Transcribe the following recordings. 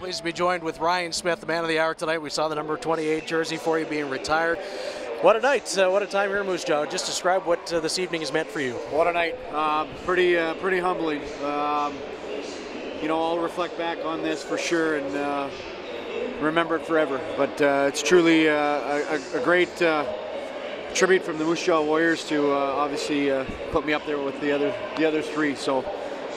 Pleased to be joined with Ryan Smyth, the man of the hour tonight. We saw the number 28 jersey for you being retired. What a night, what a time here in Moose Jaw. Just describe what this evening has meant for you. What a night. Pretty humbling. I'll reflect back on this for sure and remember it forever. But it's truly a great tribute from the Moose Jaw Warriors to obviously put me up there with the other three. So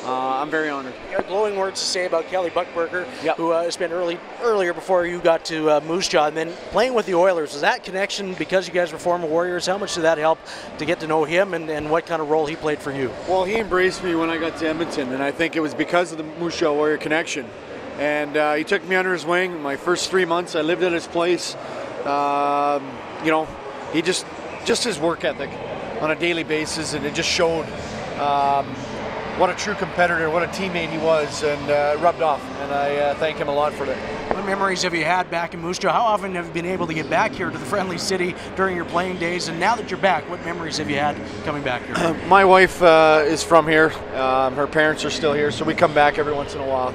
I'm very honored. You have glowing words to say about Kelly Buckberger, Yep. who spent earlier before you got to Moose Jaw, and then playing with the Oilers. Was that connection because you guys were former Warriors? How much did that help to get to know him and what kind of role he played for you? Well, he embraced me when I got to Edmonton, and I think it was because of the Moose Jaw Warrior connection. And he took me under his wing. My first 3 months, I lived at his place. He just his work ethic on a daily basis, and it just showed what a true competitor, what a teammate he was, and it rubbed off. And I thank him a lot for that. What memories have you had back in Moose Jaw? How often have you been able to get back here to the friendly city during your playing days? And now that you're back, what memories have you had coming back here? My wife is from here. Her parents are still here, so we come back every once in a while.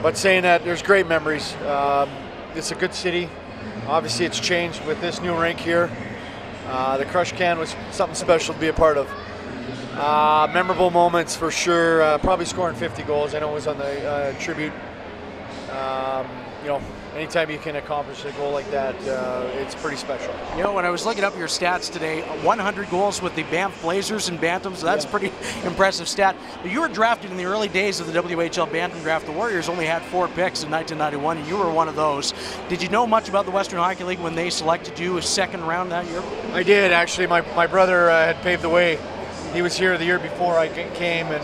But saying that, there's great memories. It's a good city. Obviously, it's changed with this new rink here. The Crush Can was something special to be a part of. Memorable moments for sure. Probably scoring 50 goals. I know it was on the tribute. Anytime you can accomplish a goal like that, it's pretty special. When I was looking up your stats today, 100 goals with the Banff Blazers and Bantams. So that's a pretty impressive stat. But you were drafted in the early days of the WHL Bantam Draft. The Warriors only had 4 picks in 1991, and you were one of those. Did you know much about the Western Hockey League when they selected you as second round that year? I did, actually. My brother had paved the way. He was here the year before I came, and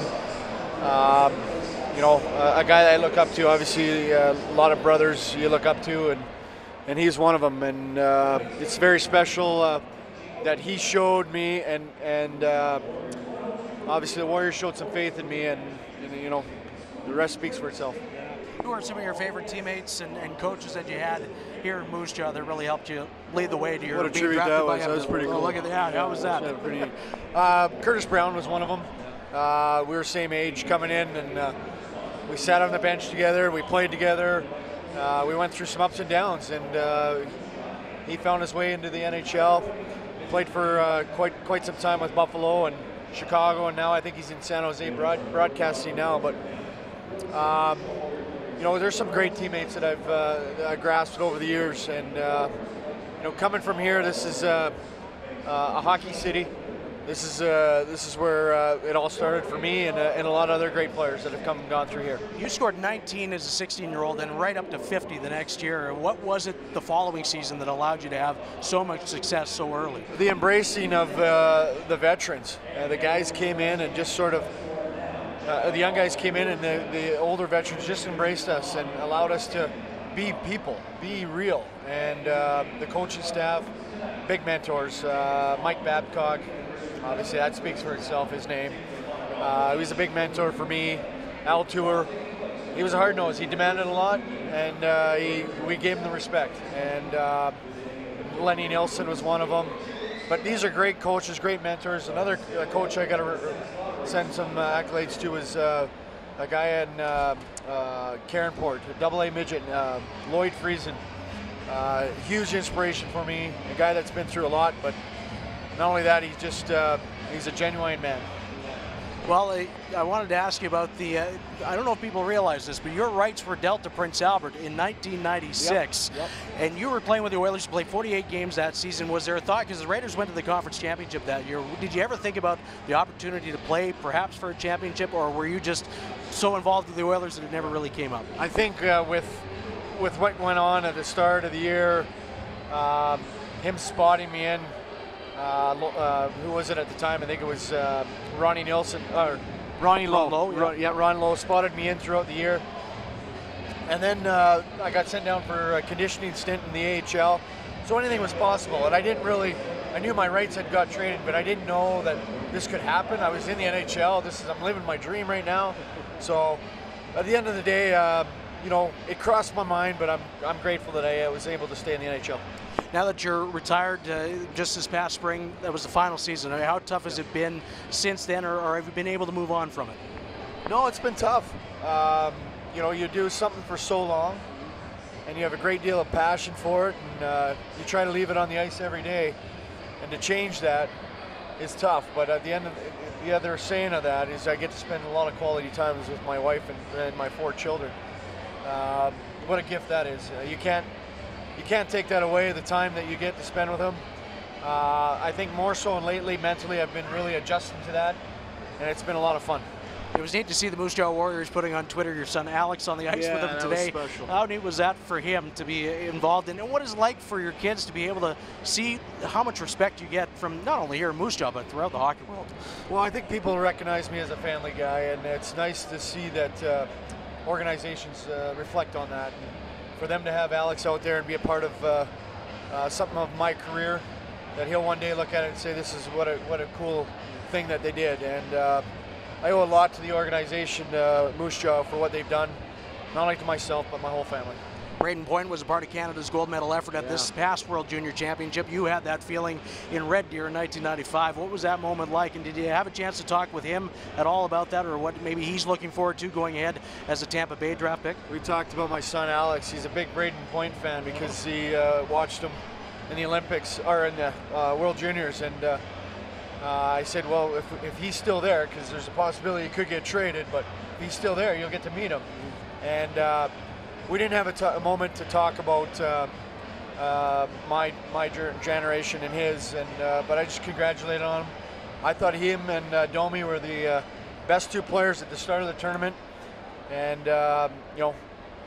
a guy that I look up to. Obviously, a lot of brothers you look up to, and he's one of them. And it's very special that he showed me, and obviously the Warriors showed some faith in me, and the rest speaks for itself. Who are some of your favorite teammates and coaches that you had here in Moose Jaw that really helped you lead the way to your What a being tribute drafted that by was. him? That was pretty cool. Look at that. How was that? Pretty neat. Curtis Brown was one of them. We were same age coming in, and we sat on the bench together. We played together. We went through some ups and downs, and he found his way into the NHL. Played for quite some time with Buffalo and Chicago, and now I think he's in San Jose broadcasting now. But there's some great teammates that I've grasped over the years, and coming from here, this is a hockey city. This is where it all started for me, and a lot of other great players that have come and gone through here. You scored 19 as a 16-year-old, then right up to 50 the next year. What was it the following season that allowed you to have so much success so early? The embracing of the veterans. The guys came in and just sort of, the young guys came in, and the older veterans just embraced us and allowed us to be people, be real. And the coaching staff, big mentors, Mike Babcock. Obviously, that speaks for itself, his name. He was a big mentor for me. Al Tour, he was a hard nose. He demanded a lot, and we gave him the respect. And Lenny Nielsen was one of them. But these are great coaches, great mentors. Another coach I got to send some accolades to is a guy in Carenport, a AA midget, Lloyd Friesen. Huge inspiration for me, a guy that's been through a lot, but not only that, he's a genuine man. Well, I wanted to ask you about the, I don't know if people realize this, but your rights were dealt to Prince Albert in 1996. Yep. And you were playing with the Oilers, you played 48 games that season. Was there a thought, because the Raiders went to the conference championship that year, did you ever think about the opportunity to play perhaps for a championship, or were you just so involved with the Oilers that it never really came up? I think with what went on at the start of the year, him spotting me in, who was it at the time? I think it was Ronnie Nielsen, or Ronnie Lowe. Yeah. Ron Lowe spotted me in throughout the year. And then I got sent down for a conditioning stint in the AHL. So anything was possible. And I knew my rights had got traded, but I didn't know that this could happen. I was in the NHL. I'm living my dream right now. So at the end of the day, it crossed my mind, but I'm grateful that I was able to stay in the NHL. Now that you're retired, just this past spring, that was the final season. I mean, how tough has it been since then, or have you been able to move on from it? No, it's been tough. you know, you do something for so long, and you have a great deal of passion for it, and you try to leave it on the ice every day, and to change that is tough. But at the end of the other saying of that is I get to spend a lot of quality times with my wife and my 4 children. What a gift that is. You can't take that away, the time that you get to spend with them. I think more so, and lately mentally I've been really adjusting to that, and it's been a lot of fun. It was neat to see the Moose Jaw Warriors putting on Twitter your son Alex on the ice with them today. Was special. How neat was that for him to be involved in? And what is it like for your kids to be able to see how much respect you get from not only here in Moose Jaw, but throughout the hockey world? Well, I think people recognize me as a family guy, and it's nice to see that organizations reflect on that. And for them to have Alex out there and be a part of something of my career, that he'll one day look at it and say, this is what a cool thing that they did. And I owe a lot to the organization, Moose Jaw, for what they've done, not only to myself, but my whole family. Braden Point was a part of Canada's gold medal effort at this past World Junior Championship. You had that feeling in Red Deer in 1995. What was that moment like, and did you have a chance to talk with him at all about that, or what maybe he's looking forward to going ahead as a Tampa Bay draft pick? We talked about my son Alex. He's a big Braden Point fan because he watched him in the Olympics, or in the World Juniors, and I said, well, if he's still there, because there's a possibility he could get traded, but if he's still there, you'll get to meet him. And we didn't have a moment to talk about my generation and his, but I just congratulated on him. I thought him and Domi were the best 2 players at the start of the tournament, and you know,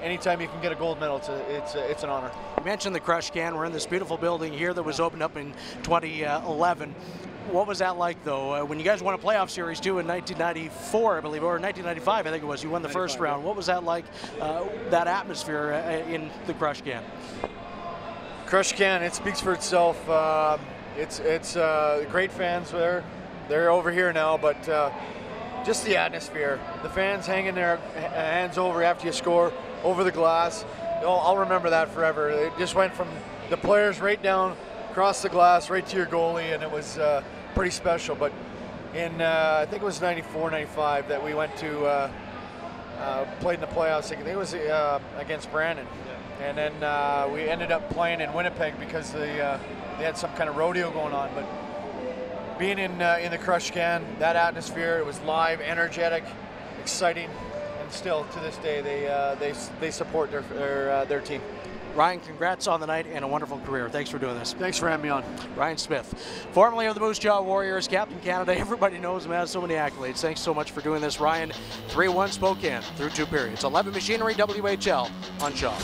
anytime you can get a gold medal, it's an honor. You mentioned the Crush Can. We're in this beautiful building here that was opened up in 2011. What was that like, though? When you guys won a playoff series, too, in 1994, I believe, or 1995, I think it was. You won the first round. What was that like, that atmosphere in the Crush Can? Crush Can, it speaks for itself. It's great fans there. They're over here now, but just the atmosphere. The fans hanging their hands over after you score, over the glass. I'll remember that forever. It just went from the players right down across the glass right to your goalie, and it was pretty special. But in I think it was 94, 95 that we went to played in the playoffs. I think it was against Brandon, and then we ended up playing in Winnipeg because they had some kind of rodeo going on. But being in the Crush Can, that atmosphere, it was live, energetic, exciting, and still to this day they support their team. Ryan, congrats on the night and a wonderful career. Thanks for doing this. Thanks for having me on. Ryan Smyth, formerly of the Moose Jaw Warriors, Captain Canada. Everybody knows him, has so many accolades. Thanks so much for doing this, Ryan. 3-1 Spokane through 2 periods. 11 Machinery, WHL on Shaw.